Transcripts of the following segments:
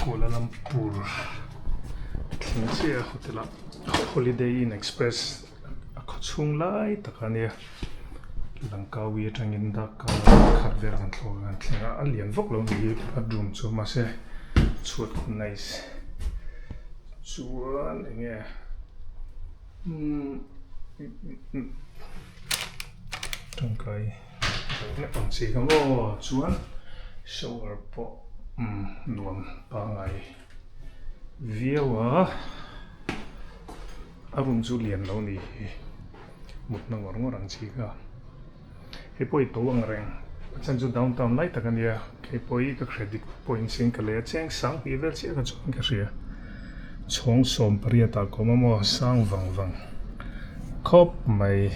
Kuala Lumpur. Here hotel Holiday Inn Express. Chung lai takania. Langkawi tangin daka khadver kan thlogan thlenga alian vok lo ni room chu ma se chuat nice. Chuan nge. Tangkai. Ne pang si ka mo chuan shower po nuam pangai. Viewa room chu lian lo ni mut na ngor chi ka. Khawpui to ang reng chan chu downtown lai takania khawpui ka credit point sing ka le cheng sang hi vel chi ka chung ka ria chong som paria ta ko mo sang wang khop mai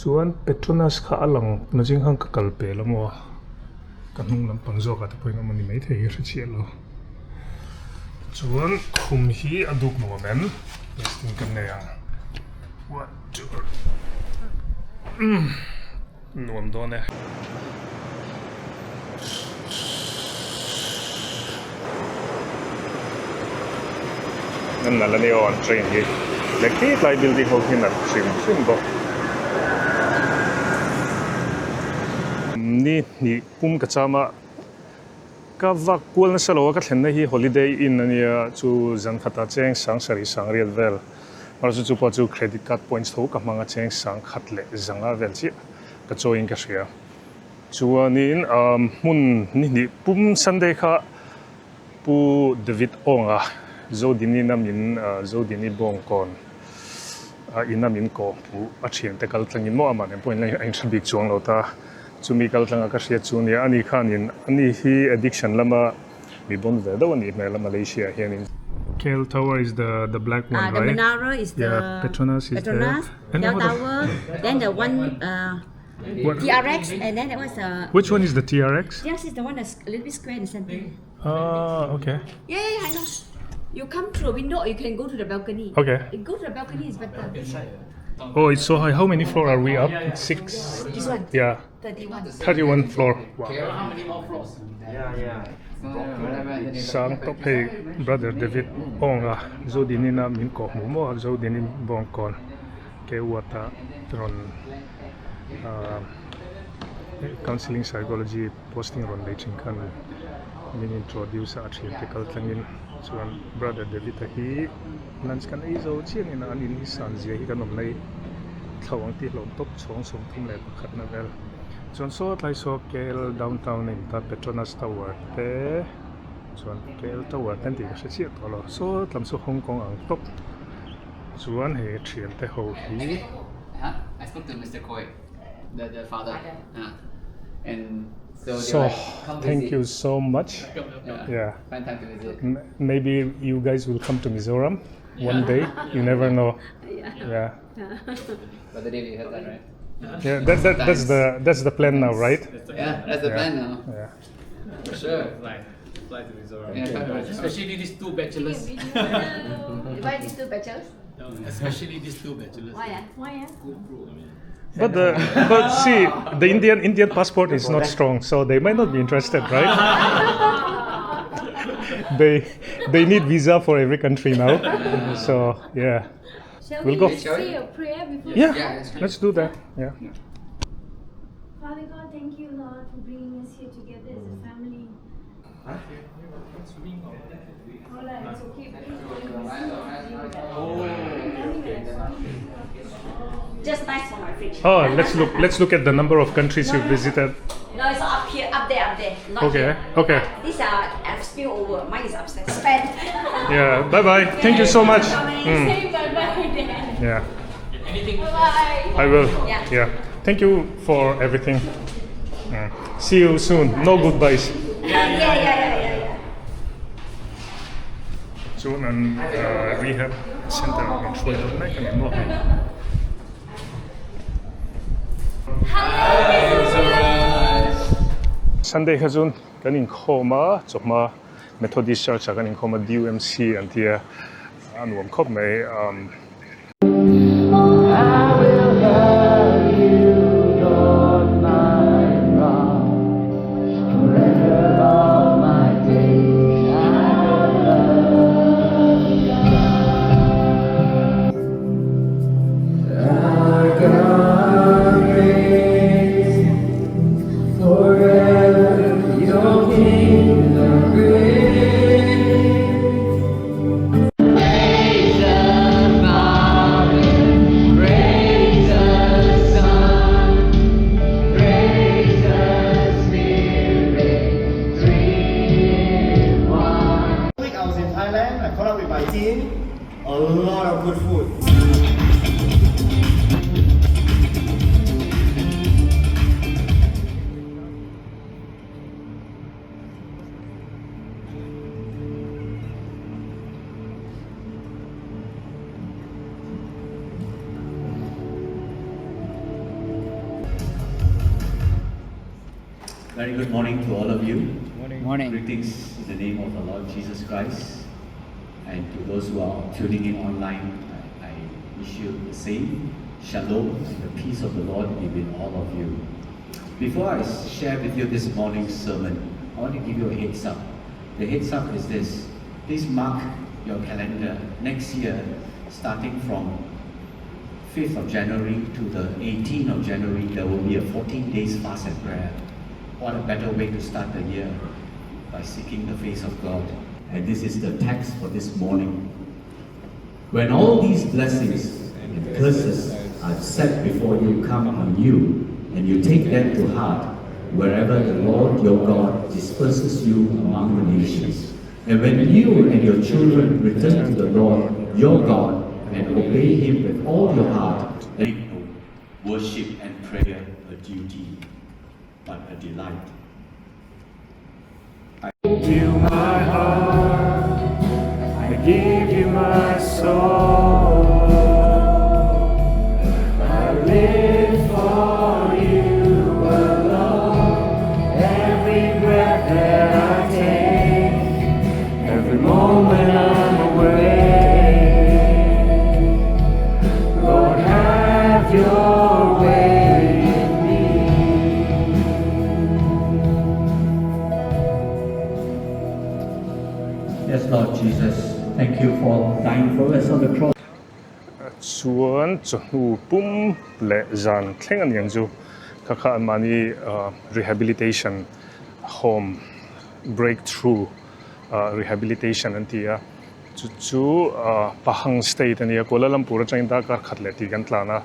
chuan Petronas kha alang na jing hang ka kalpe lo mo kan hung lam pang zo ka ta point mani mai the hi chi lo chuan khum hi aduk no men nesting kan ne yang what to nuam do ne nan la ni on train hi lekhi lai building ho hin na trim bo ni pum ka chama ka vak kul na salo ka thlen na hi holiday inn ania chu zan khata cheng sang sari sang rial vel marzu chu po chu credit card points tho ka manga cheng sang khat le zanga vel chi ka join ka sia chuanin mun ni pum sunday kha pu Davig Ong zo dini namin zo dini bong kon inamin ko pu a thian te kal tlangin mo ama ne point lai ang thabi chuang lo ta chumi kal tlanga ka sia chu ni ani khanin ani hi addiction lama mi bon ve do ni me la Malaysia hianin KL Tower is the black one, the right? The Menara is the Petronas is Petronas, there. KL Tower, then the one TRX, and then that was Which one is the TRX? TRX is the one that's a little bit square in the center. Okay. Yeah, I know. You come through a window or you can go to the balcony. Okay. You go to the balcony is better. Oh, it's so high. How many floors are we up? 6. This one? Yeah. 31. 31 floor. Wow. How many more floors? Yeah. Sang top hey brother Davig Ong zo dinina min ko mo zo dinin bong kon ke wata ron counseling psychology posting ron leiching kan min introduce a theoretical thangin chuan brother David hi lunch kan ei zo chiang in an in san zia hi kanom nei thawang ti hlom top chong som thum le pakhat na vel chuan so tlai so KL downtown in ta Petronas Tower te chuan KL Tower tan ti ka chi to lo so tlam so Hong Kong ang top chuan he thian te ho hi I spoke to Mr. Koi, the father. And so thank you so much. Yeah. Find time to visit. Maybe you guys will come to Mizoram one day. You never know. Yeah. But the day you heard that, right? Yeah, that's the plan now, right? Yeah, that's the plan now. Yeah. For sure. Fly to Mizoram. Yeah. Especially these two bachelors. Why these two bachelors? Especially these two bachelors. Why? But see, the Indian passport is not strong, so they might not be interested, right? they need visa for every country now, so yeah. Shall We'll we go. say a prayer before? Yeah, let's do that. Yeah. Father God, thank you, Lord, for bringing us here together as a family. Alright, it's okay. Just nice for my fridge. Oh, let's look at the number of countries you visited. No, it's up here, up there. Not Okay, here. okay. These are spill over. Mine is upstairs. Spend. Yeah. Bye bye. Thank you so much. Say bye-bye then. Yeah. Anything? Bye. I will. Yeah. Yeah. Thank you for everything. See you soon. No goodbyes. Yeah. Soon and rehab center in Kuala Sunday hazun kan Inkhawm chokma Methodist Church kan Inkhawm DUMC and here anuam khop mai I will have you, Lord, my rock, forever all my days. Very good morning to all of you. Morning. Greetings in the name of the Lord Jesus Christ. And to those who are tuning in online, I wish you the same. Shalom and the peace of the Lord be with all of you. Before I share with you this morning's sermon, I want to give you a heads up. The heads up is this. Please mark your calendar. Next year, starting from 5th of January to the 18th of January, there will be a 14 days fast and prayer. What a better way to start the year by seeking the face of God. And this is the text for this morning. When all these blessings and curses I've set before you come on you, and you take them to heart, wherever the Lord your God disperses you among the nations. And when you and your children return to the Lord your God and obey Him with all your heart, make no worship and prayer a duty, but a delight. I give you my heart, I give you my soul, I live for you alone. Every breath that I take, every moment I'm away, Lord, have your way in me. Yes, Lord Jesus, thank you for dying for us on the cross. Chuan chu pum le zan thleng an yang chu kha mani rehabilitation home breakthrough rehabilitation an tia chu Pahang state ania Kuala Lumpur atang da kar khat le ti kan tlana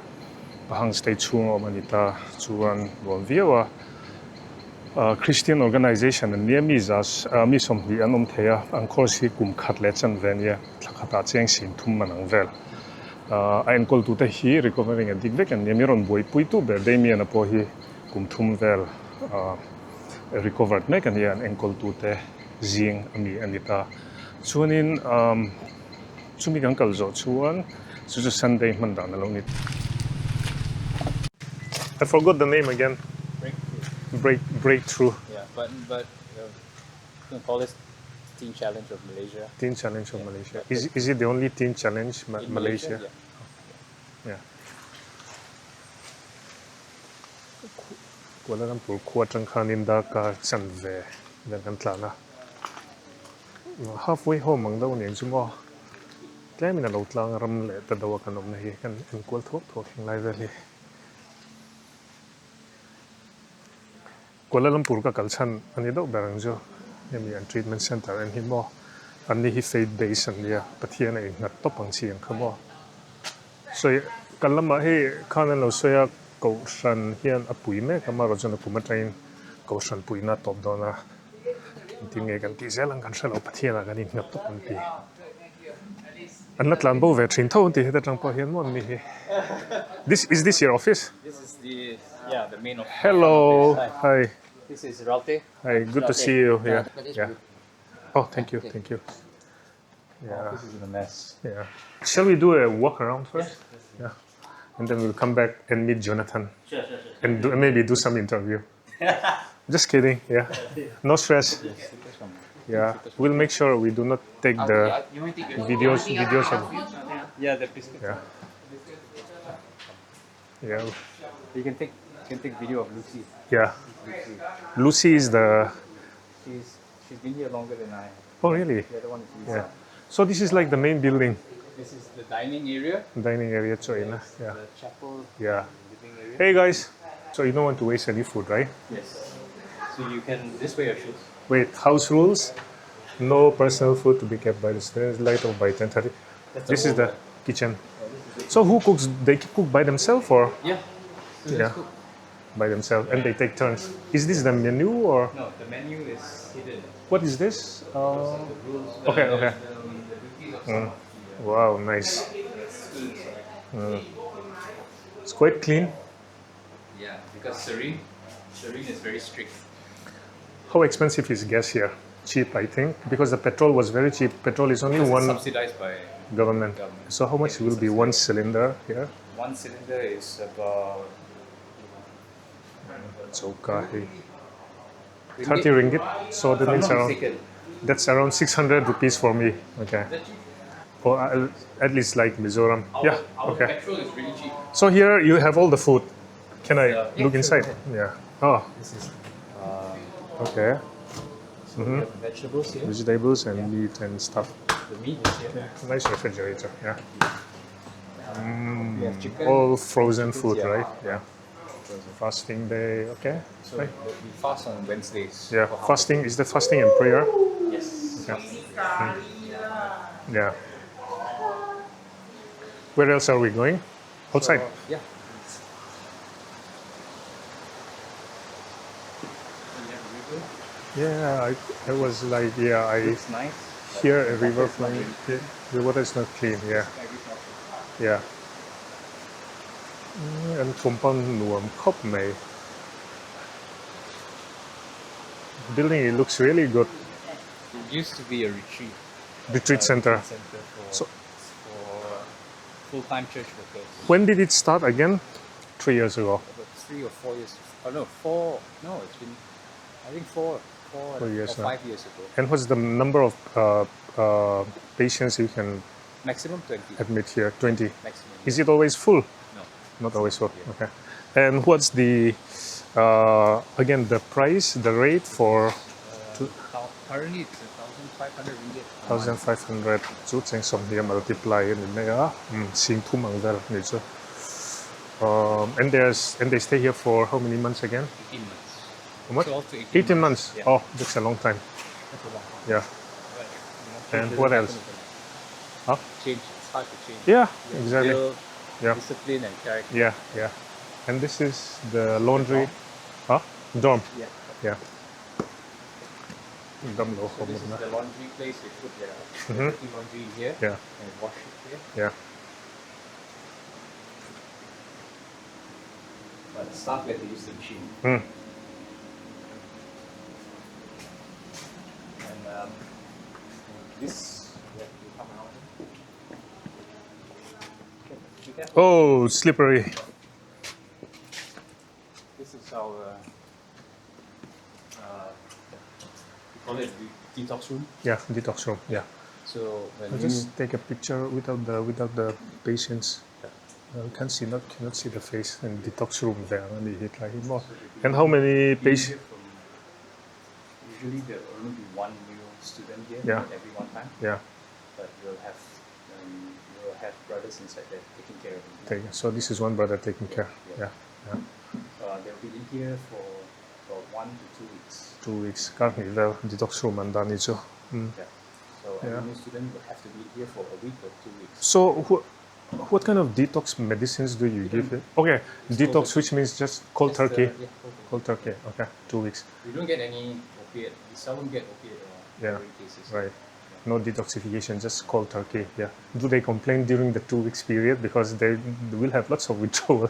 Pahang state chhunga manita chuan bon viawa Christian organization and near me as mi som hi anom theya ang khorsi kum khat le chan venia thlakata cheng sin thum manang vel enkawlna tu te hi recovering and digvek and nemiron boy pui tu ber demi an apo hi kum thum vel recovered mek an yan enkawlna tu te zing ami anita chuanin chumi kan kal zo chuan chu Sunday man dan alo ni I forgot the name again. Breakthrough. Yeah, but you can call this Teen Challenge of Malaysia. Teen Challenge of Malaysia. Is it the only Teen Challenge In Malaysia? Yeah. Kuala Lumpur kuatang kanin da ka chan ve dan kan tlana. Halfway home ang daw niyan sumo. Kaya mina lo tlang ram le ta daw kan om na hi kan enkawlna thok hing lai ve hi. Kuala Lumpur ka kalchan ani daw berang jo. Yami an treatment center and hi mo. Ani hi faith based an dia pathian ai ngat top ang siang khamo. So kalama hi kanan lo soya ko san hian apui me kama ro jona pumatrain ko san puina top dona tinge kan ti zelang kan salo pathian kan in ngat top an ti an latlan bo ve thin thon ti heta tang po hian mon ni hi Is this your office? This is the main office. Hello. Hi. This is Ralte. Hi, good to see you. Yeah. Oh, thank you. Yeah. This is in a mess. Yeah. Shall we do a walk around first? Yeah. And then we'll come back and meet Jonathan. Sure. And maybe do some interview. Just kidding. Yeah. No stress. Yeah. We'll make sure we do not take the videos of. Yeah, the biscuit. Yeah. Yeah. You can take video of Lucy. Yeah. Lucy is the. She's been here longer than I have. Oh, really? The other one is Lisa. Yeah. So this is like the main building, This is the dining area. dining area. So yeah. The chapel. Yeah. Living area. Hey guys. So you don't want to waste any food, right? Yes. So you can this way your shoes. Wait, house rules? No personal food to be kept by the stairs, light off by 10:30. This is the kitchen. So who cooks? They cook by themselves or? Yeah. So Yeah. By themselves, and they take turns. Is this the menu or No, the menu is hidden. what is this? Okay. Wow, nice. It's quite clean. Yeah, because Serene is very strict. How expensive is gas here? Cheap, I think, because the petrol was very cheap. Petrol is only It's one subsidized by government. So how much will be one cylinder here? one cylinder is about So kahi. 30 ringgit. So that means around, that's around 600 rupees for me. Okay. Or at least like Mizoram. Yeah. Okay. Petrol is really cheap. So here you have all the food. Can I look inside? Yeah. Oh. This is Okay. we have vegetables here. Vegetables and meat and stuff. The meat is here. Nice refrigerator. Yeah. We have chicken. All frozen food, Yeah. right? Yeah. Fasting day. Okay. So Right. we fast on Wednesdays. Yeah. for half Fasting is the fasting and prayer. a day. Yes. Yeah. Where else are we going? Outside. So, yeah. Yeah, I was like, I It's nice. hear a river flowing. The water is not clean. Yeah, yeah. And compound nuam khop may. Building, it looks really good. It used to be a retreat. Retreat center. for, So- for full-time church workers. When did it start again? 3 years ago. About 3 or 4 years. Oh no, 4. No, it's been. I think 4 years or now. 5 years ago. And what's the number of patients you can Maximum 20. admit here? 20. Maximum. Is it always full? No. Not always full. Okay. And what's the again the price, the rate for Currently it's 1,500 ringgit. 1,500 chút chẳng xong here multiply in there. Sing thu mang vel ni chu. And they stay here for how many months again? 18 months. How much? 12 to 18 months. Yeah. Oh, that's a long time. That's a long time. Yeah. But, And change what doesn't else? happen overnight. Huh? Change. It's hard to change. Yeah, You exactly. build Yeah. discipline and character. Yeah, yeah. And this is the laundry. Huh? Dorm. Yeah. Yeah. Dam lo So this is the laundry place. We put the dirty laundry in here Yeah, and wash it here. yeah. But staff get to use the machine. Mm. And this, you have to come around. Okay, be careful. Oh, slippery. This is our, we call it the detox room. Yeah, detox room. Yeah. So when I'll you, just take a picture without the patients. Cannot see the face in detox room there. And hit like more. And how many patients? usually there will only be one new student here Yeah. at every one time, Yeah. but we'll have brothers inside there taking care of them. So this is one brother taking care. Yeah. Yeah. They'll be in here for about 1 to 2 weeks. 2 weeks. Currently, the detox room and done it. So. Yeah. So Yeah. every new student will have to be here for a week or 2 weeks. So what kind of detox medicines do you give it? Okay, detox, which means just cold Just, turkey. yeah, Cold turkey. Okay, 2 weeks. We don't get any opiate. We seldom get opiate or Yeah. heroin cases. Right. No detoxification, just cold turkey. Yeah. Do they complain during the 2 weeks period because they will have lots of withdrawal?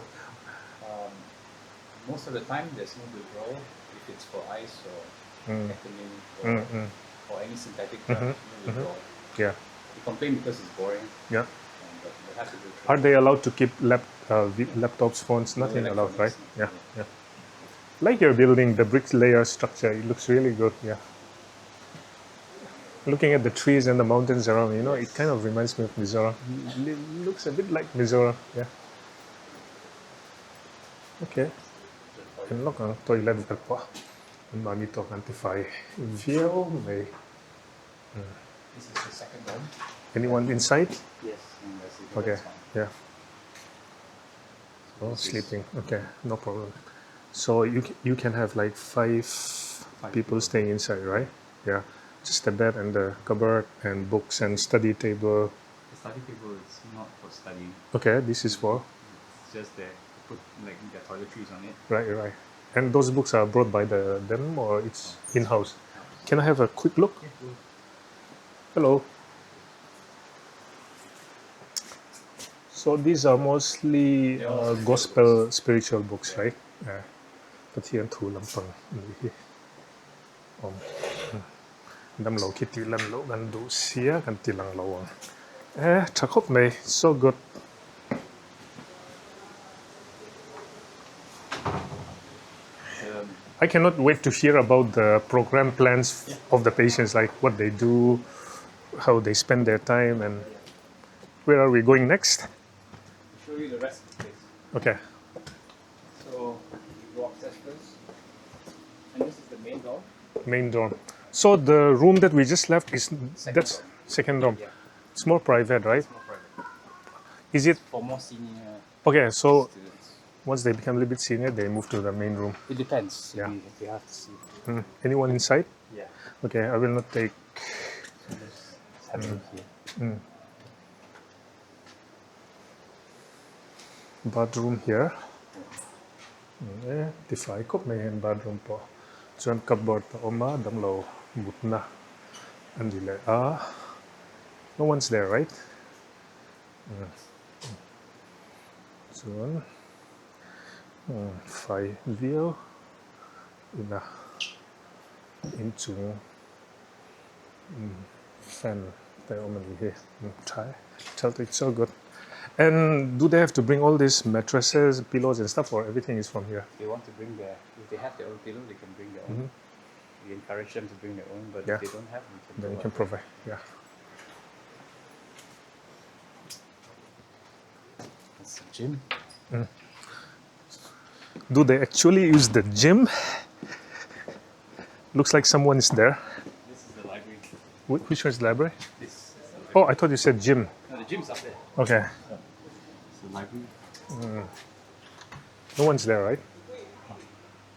Most of the time, there's no withdrawal if it's for ice or ketamine or any synthetic drug. No withdrawal. Yeah. We complain because it's boring, Yeah. but we have to do it. Are they allowed to keep laptops, phones? Nothing allowed, right? electronics. Yeah. Yeah. Like your building, the bricklayer structure, it looks really good. Yeah. Looking at the trees and the mountains around, it kind of reminds me of Mizoram. It looks a bit like Mizoram. Yeah. Okay. And look ang toilet vel pa. Ang manito kantify. View may. This is the second room. Anyone inside? Yes. Okay. Yeah. Oh, sleeping. Okay, no problem. So you can have like five people staying inside, right? Yeah. Just a bed and the cupboard and books and study table. The study table is not for studying. Okay, this is for It's just there. Put like their toiletries on it. right. And those books are brought by them or it's in-house? Can I have a quick look? Hello. So these are mostly gospel spiritual books, right? But here in Lampang. Dam lo kiti lan lo gan du sia kan tilang lawang. Chakop may so good. I cannot wait to hear about the program plans of the patients, like what they do, how they spend their time, and where are we going next? Show you the rest of the place. Okay. So you go upstairs first, and this is the main door. Main dorm. So the room that we just left is that's second dorm. Yeah. It's more private, right? More private. Is it For more senior okay? So students. once they become a little bit senior, they move to the main room. It depends. Yeah. We have to see. Anyone inside? Yeah. Okay, I will not take. So this is happening here. Bathroom here. Defy kop may hen bathroom po. Chuan cupboard pa oma damlo mutna. Andile no one's there, right? Chuan fai view ina into fan they only here try tell it's so good. And do they have to bring all these mattresses, pillows and stuff, or everything is from here? They want to bring their, if they have their own pillow, they can bring their own. We encourage them to bring their own, but Yeah. if they don't have, we can Then you provide. can provide, yeah. That's the gym. Do they actually use the gym? Looks like someone is there. This is the library. Which one is the library? This is the library. Oh, I thought you said gym. No, the gym's up there. Okay. It's the library. No one's there, right?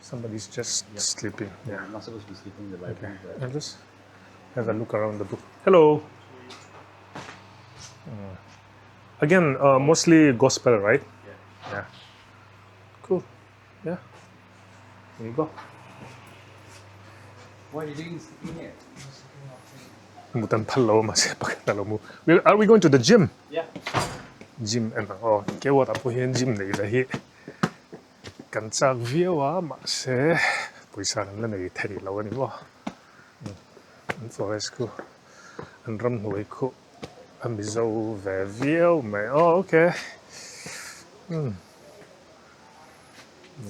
Somebody's just sleeping. Yeah. I'm not supposed to be sleeping in the library, but I'll just have a look around the book. Hello. Again, mostly gospel, right? Yeah. Cool. Yeah. There you go. what are you doing sleeping here? Mutan palo masih pakai talo mu. Are we going to the gym? Yeah. Gym and oh, ke what apo hian gym nei la hi. Kan chak viawa ma se puisa nan la nei theri lo ani bo. An forest ku an ram hnoi ku an bizo ve viau mai. Oh, okay.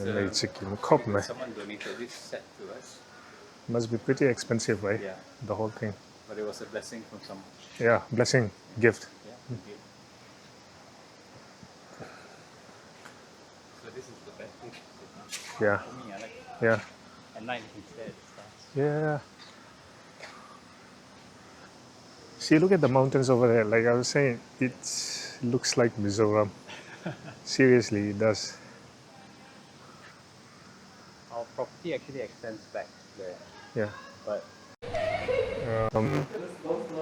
Nei chicken kop mai. Someone donated this set to us. Must be pretty expensive, right? Yeah. The whole thing. But it was a blessing from someone. Yeah, blessing, gift. Yeah. Okay. So this is the best thing. Yeah, For me, I like it. yeah, At night you can stare at the stars. yeah. See, look at the mountains over there. Like I was saying, it looks like Mizoram. Seriously, it does. Our property actually extends back there. Yeah. But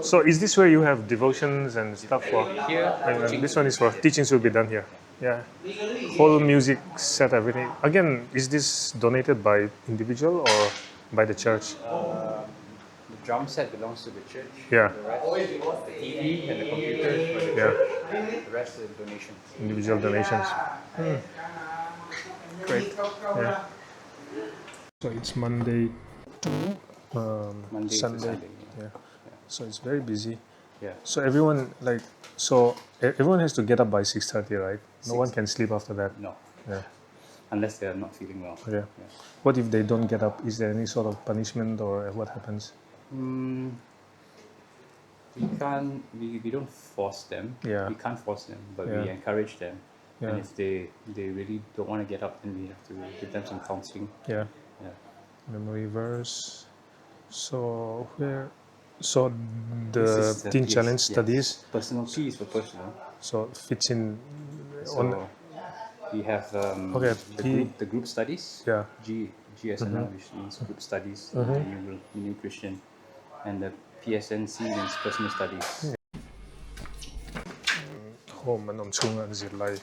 So is this where you have devotions and stuff for? here, And this one is for teachings will be done here. Yeah. Whole music set, everything. Again, is this donated by individual or by the church? the drum set belongs to the church. Yeah. The rest, the TV and the computers for the Yeah. church. The rest is donations. Individual donations. Great. Yeah. So it's Monday to Monday to Sunday. Sunday, Yeah. So it's very busy. Yeah. So everyone everyone has to get up by 6:30, right? No one can sleep after that. No. Yeah. Unless they are not feeling well. Yeah. What if they don't get up? Is there any sort of punishment or what happens? We can't. We don't force them. Yeah. We can't force them, but Yeah. we encourage them. Yeah. And if they really don't want to get up, then we have to give them some counseling. Yeah. Yeah. Memory verse. So the This is teen yes, challenge yes. studies. Personal P is for personal. So fits in So on. we have Okay, the group studies. Yeah. GSNL, which means group studies, new Christian, and the PSNC means personal studies. Home and chhunga zilai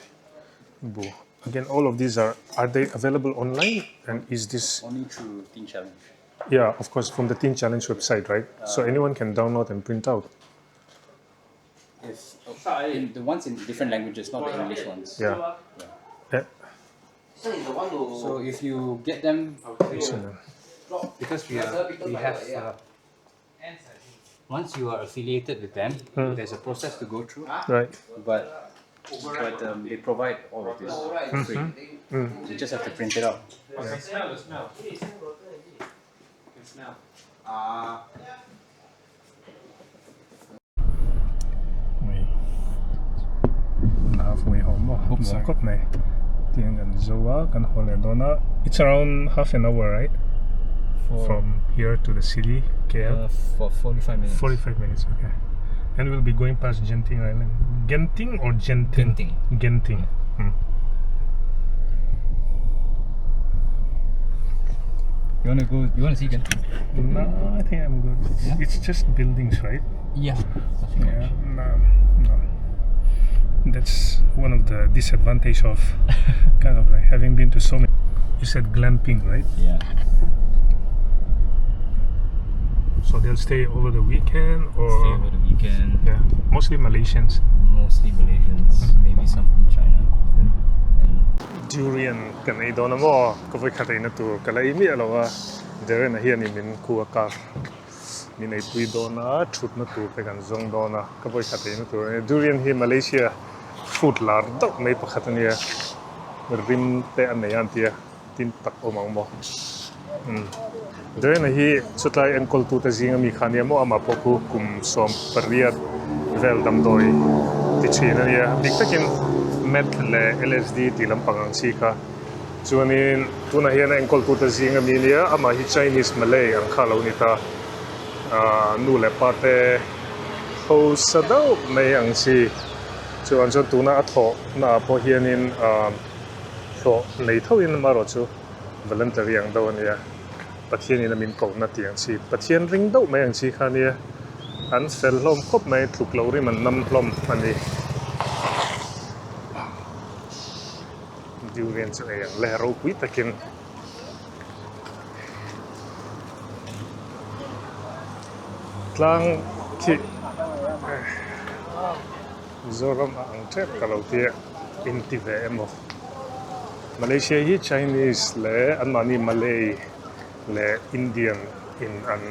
bu. Again, all of these are they available online? And is this Only through Teen Challenge. yeah, of course, from the Teen Challenge website, right? So anyone can download and print out. If the ones in different languages, not the English ones. Yeah. Yeah. So if you get them, because we have once you are affiliated with them, there's a process to go through. Right. But but they provide all of this free. You just have to print it out. It's around half an hour, right? From here to the city, KL? For 45 minutes. 45 minutes, okay. And we'll be going past Genting Island. Genting or Genting? Genting. Genting. You want to go? You want to see Genting? No, I think I'm good. Yeah? It's just buildings, right? Yeah. Yeah, no. That's one of the disadvantage of kind of like having been to so many. You said glamping, right? Yeah. So they'll stay over the weekend, or Stay over the weekend. yeah, mostly Malaysians. Mostly Malaysians, maybe some from China. Durian kan ay doon mo kapag katay na to kalay mi alawa dere na hiya ni min kuwakar min ay tui doon na chut na to pegan zong doon na kapag katay na to durian hi Malaysia food lar dok may pakhat niya rim te an yan tia tin tak omang mo dere na hi sutlay enkawlna tu ta zinga mi khania mo ama poku kum som pariat vel dam doi ti china niya diktakin met le LSD tilam pangang sika chuanin tuna hian enkawlna tu ta zinga mi nia ama hi Chinese Malay ang khalo nita nu le pate ho sadau mai ang si chuan chu tuna atho na po hianin tho nei thoin maro chu voluntary ang daw nia pathian in min ko na tiang si pathian ring dau mai ang si khania an fel hlom khop mai thluk lo ri man nam hlom ani Durian chu yang le ro pui takin tlang ki zoram ang trep kalau tia inti ve emo Malaysia hi Chinese le anmani Malay le Indian in an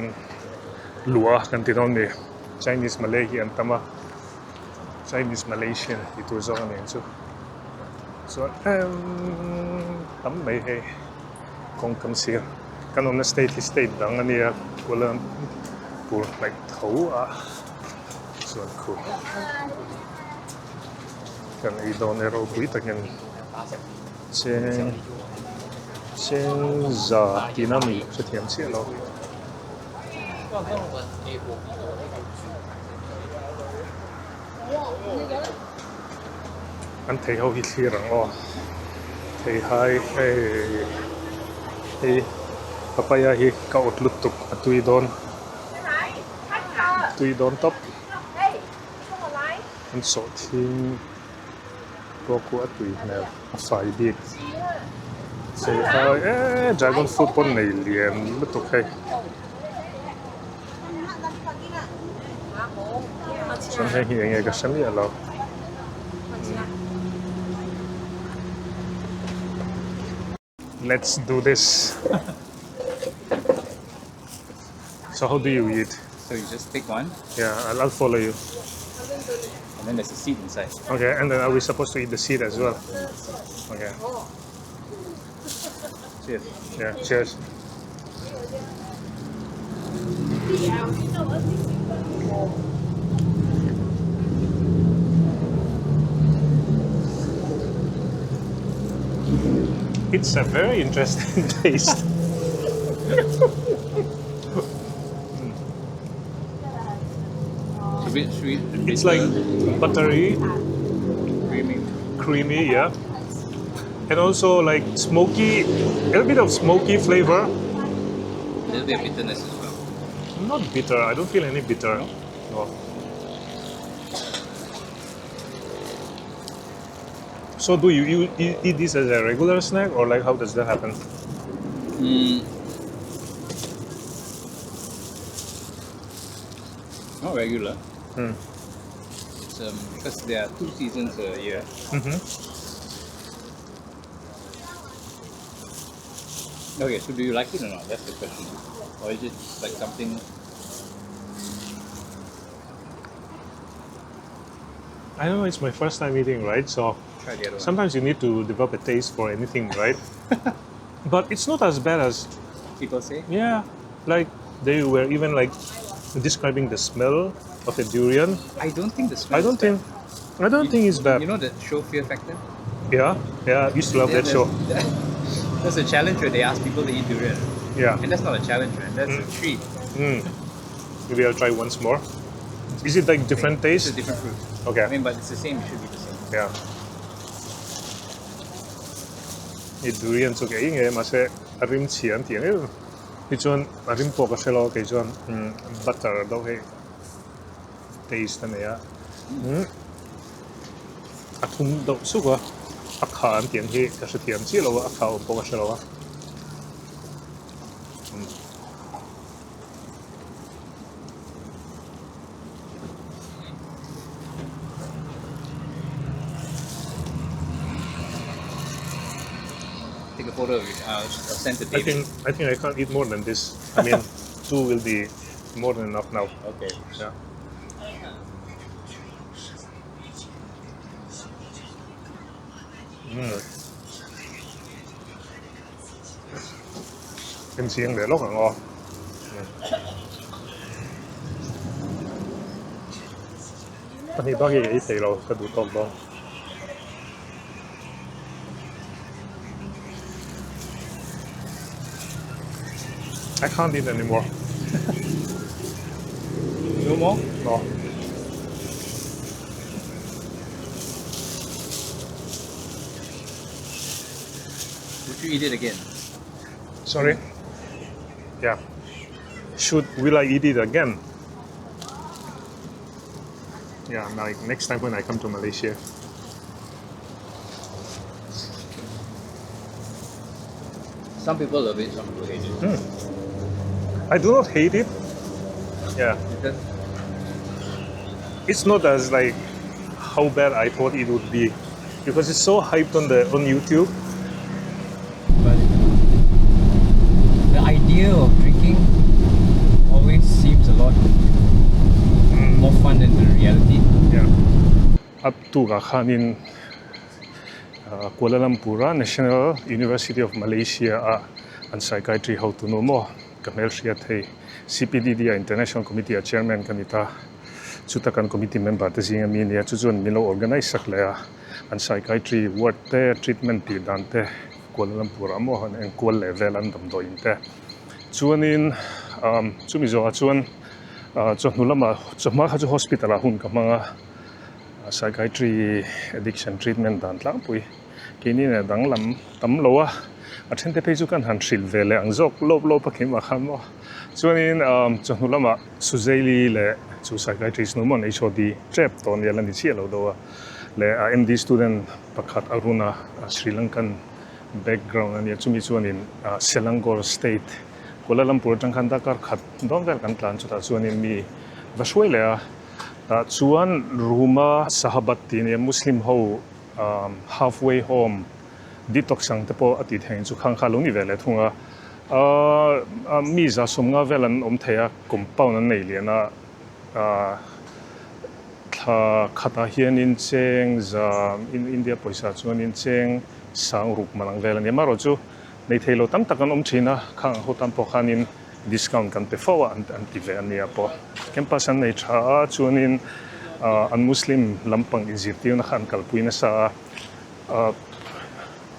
luah kan tinon ni Chinese Malay hi an tama Chinese Malaysian itu zong ani chu so tam mai he kong kam sir kanon na state dang ania Kuala Lumpur like tlawha so cool kan I don ero pui takin chen za tinami se tiam che lo an thei ho hi thlir ang o thei hai hey papaya hi ka utlut tuk atui don top an so thing ko ku atui na fai big thei hai dragon fruit pon nei lian lutuk hai chon hai hi nge ka sami alo let's do this. So how do you eat? So you just take one, Yeah, I'll follow you. and then there's a seed inside. Okay, and then are we supposed to eat the seed as well? Okay. Cheers. Yeah, cheers. It's a very interesting taste. It's a bit sweet. It's like buttery, creamy. creamy, yeah. And also like smoky, a little bit of smoky flavor. A little bit of bitterness as well. Not bitter, I don't feel any bitter. No. So do you eat this as a regular snack or like how does that happen? Not regular. It's because there are 2 seasons a year. Okay, so do you like it or not? That's the question. Or is it like something? I don't know, it's my first time eating, right? So Try the other one. sometimes you need to develop a taste for anything, right? But it's not as bad as, People say. yeah, like they were even like describing the smell of a durian. I don't think the smell. I don't think it's bad. You know the show Fear Factor? Yeah, I used to love that show. There's a challenge where they ask people to eat durian. Yeah. And that's not a challenge, man. That's a treat. Maybe I'll try once more. Is it like different It's taste? a different fruit. Okay. I mean, but it's the same. It should be the same. Yeah. Cái durian so cái nghe mà sẽ rim chian tiếng ấy. Cái chọn rim po cái lo cái chọn butter đâu hay taste này á. Thum đâu suốt quá. Pakhat tiếng hay cái sự tiếng chỉ lo pakhat po cái lo. Take a photo of it. I'll send to David. I think I can't eat more than this. I mean, 2 will be more than enough now. Okay. Yeah. Em xiên để lóc là ngon. Thì bác cái ít lo cái đủ tôm đó. I can't eat anymore. No more? No. Would you eat it again? Sorry? Yeah. Will I eat it again? Yeah, like next time when I come to Malaysia. Some people love it, some people hate it. I do not hate it. Yeah. Because It's not as like how bad I thought it would be. Because it's so hyped on YouTube. but the idea of drinking always seems a lot more fun than the reality. Yeah. Up to Kanin Kuala Lumpur National University of Malaysia and psychiatry how to know more. Kamel Shiat CPDD International Committee Chairman Kanita Chutakan Committee Member the zinga minia chuzun milo organize saklaya and psychiatry ward te treatment ti dante Kuala Lumpur amo han enkawlna level an damdo inte chuanin chumizo chuan chonulama choma kha hospital a hun ka manga psychiatry addiction treatment dan tlawpui kini ne danglam tamlowa athente pe chu kan han hril vele ang jok lop pakhim a khamo chuanin chonulama suzaili le chu psychiatrist no mon HOD trap ton yalani chialo do le MD student pakhat aruna Sri Lankan background ani chumi chuanin Selangor state Kuala Lumpur tangkhan dakar khat dom vel kan tlan chuta chuanin mi vaswele chuan ruma sahabat tin muslim ho halfway home detox ang tepo ati theng chu khang khalungi vele thunga mi za somnga velan thea compound an nei liana khata hian in cheng za in India poisa chuan in cheng sang ruk malang velan yamaro chu nei thelo tam takan thina khang ho tam po khanin discount kan pe fawa an ti ve ania po campus an nei tha chuanin an muslim lampang inzirtiu na khan kalpui na sa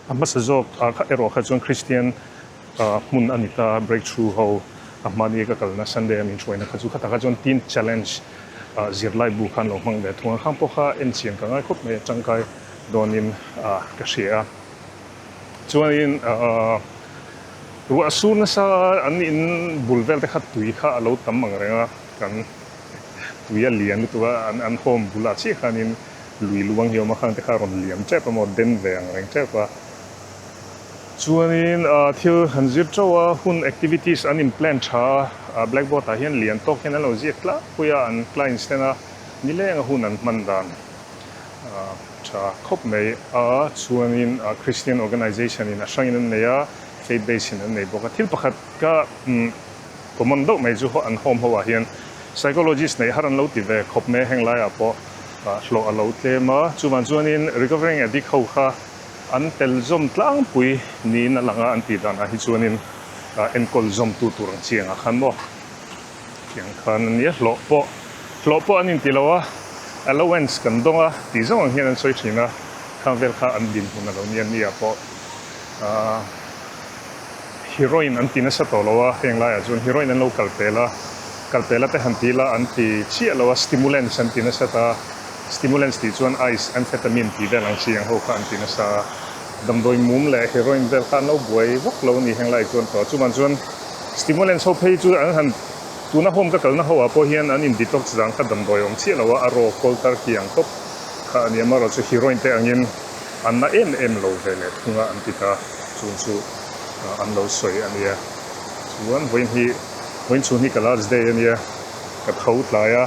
amasazok ero kha chuan Christian mun anita breakthrough ho amani ka kalna Sunday amin choina kha chu khata ka chuan tin challenge zirlai bu khan lo mang le thunga khang po kha en chiang ka ngai khop me changkai donin ka shia chuanin ru asur na sa an in bulvel te khat tui kha alo tam mang renga kan tuia lian tu an home bula chi khanin lui luang hioma khang te kha ron liam che pa mo den ve ang reng che pa chuanin thil hanzir chawa hun activities an implant tha blackboard a hian lian tok hian lo ziak tla puya an clients tena nileng hun an mandan tha khop mai chuanin Christian organization in asangin neya faith based in nei boka thil pakhat ka pomon do mai ju ho an home ho a hian psychologist nei haran lo ti ve khop me heng lai apo hlo alo tle ma chuman chuanin recovering addict ho kha an tel zom tlang pui ni na langa an ti dan a hi chuanin enkawl zom tu turang chianga khan mo chiang khan ni hlo po anin ti lawa allowance kan donga ti zong ang hian an soi thina khang vel kha an din hun alo nian ni a po heroin an tina sa tolowa heng lai chun heroin an lo kalpela te hantila an ti chi alo stimulants an tina sa ta stimulants ti chuan ice amphetamine ti vel ang chiang ho kha an tina sa damdoi mum le heroin vel kha no buai vak lo ni heng lai chuan to chuman chuan stimulants ho phei chu an han tuna hom ka kalna ho a po hian an in detox jang kha damdoi om chi alo aro koltar ki ang top kha ani ma ro chu heroin te angin an na em lo vele thunga an ti ta chun chu an lo soi ania chuan voin chu ni kalaj de ania ka thau tlaya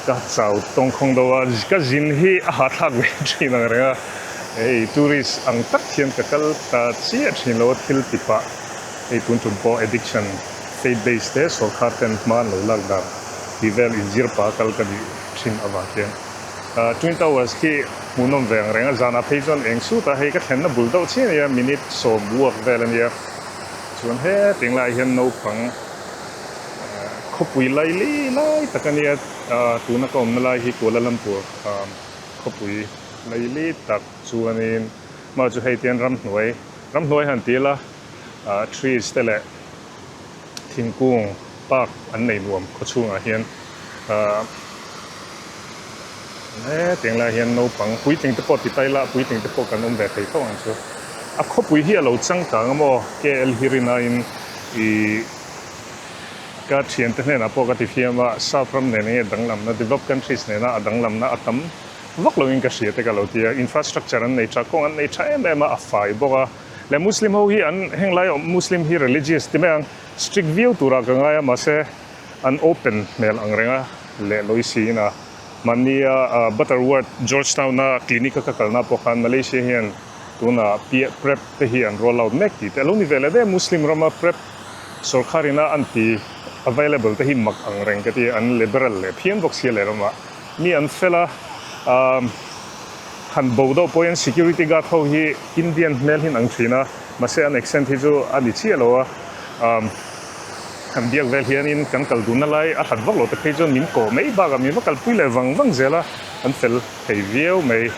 ka chau tong khong dowa ka jin hi a thak ve thina renga ei tourist ang tak hian ka kal ta chi a thin lo thil tipa ei tun po addiction faith based te sorkar ten man lo lag da tivel in zir pa kal ka di thin awa hian twin towers ki munom veng renga zana phejon eng su ta hei ka thlenna bul do chi ania minute so buak vel ania chuan he tinglai hian no pang khawpui lai takania tuna ka omna lai hi Kuala Lumpur khawpui lai tak chuanin ma chu hei tian ram hnuai han tila trees tele thingkung park an nei nuam khaw chunga hian tiếng là hiện nấu bằng quý tình tập thì tay la quý tình tập cần ông về thấy không anh chứ có quý hi lâu trăng cả mà cái hirina in cái chuyện thế này là po cái phim mà South from này đang làm na developed countries này na đang làm na atam vóc lâu in cái gì thế cái lâu thì infrastructure này chắc con này chắc em mà phải bo le Muslim ho hi an heng lai Muslim hi religious ti mang strict view tura ka nga ma se an open mel ang renga le loisi na mania Butterworth Georgetown na clinic ka kalna po khan Malaysia hian tuna prep te hi an roll out mek ti te lo ni vele de Muslim rama prep sorkarina anti available te hi mak ang reng ka ti an liberal le phian box hi le rama mi an fela han bodo point security guard ho hi Indian male hin ang thina mase an accent hi chu ani chi alo han biak vel hian in kan kal dun lai a hat vak lo te phejon min ko mei ba ga mi vakal pui le wang zela an fel thei viau mei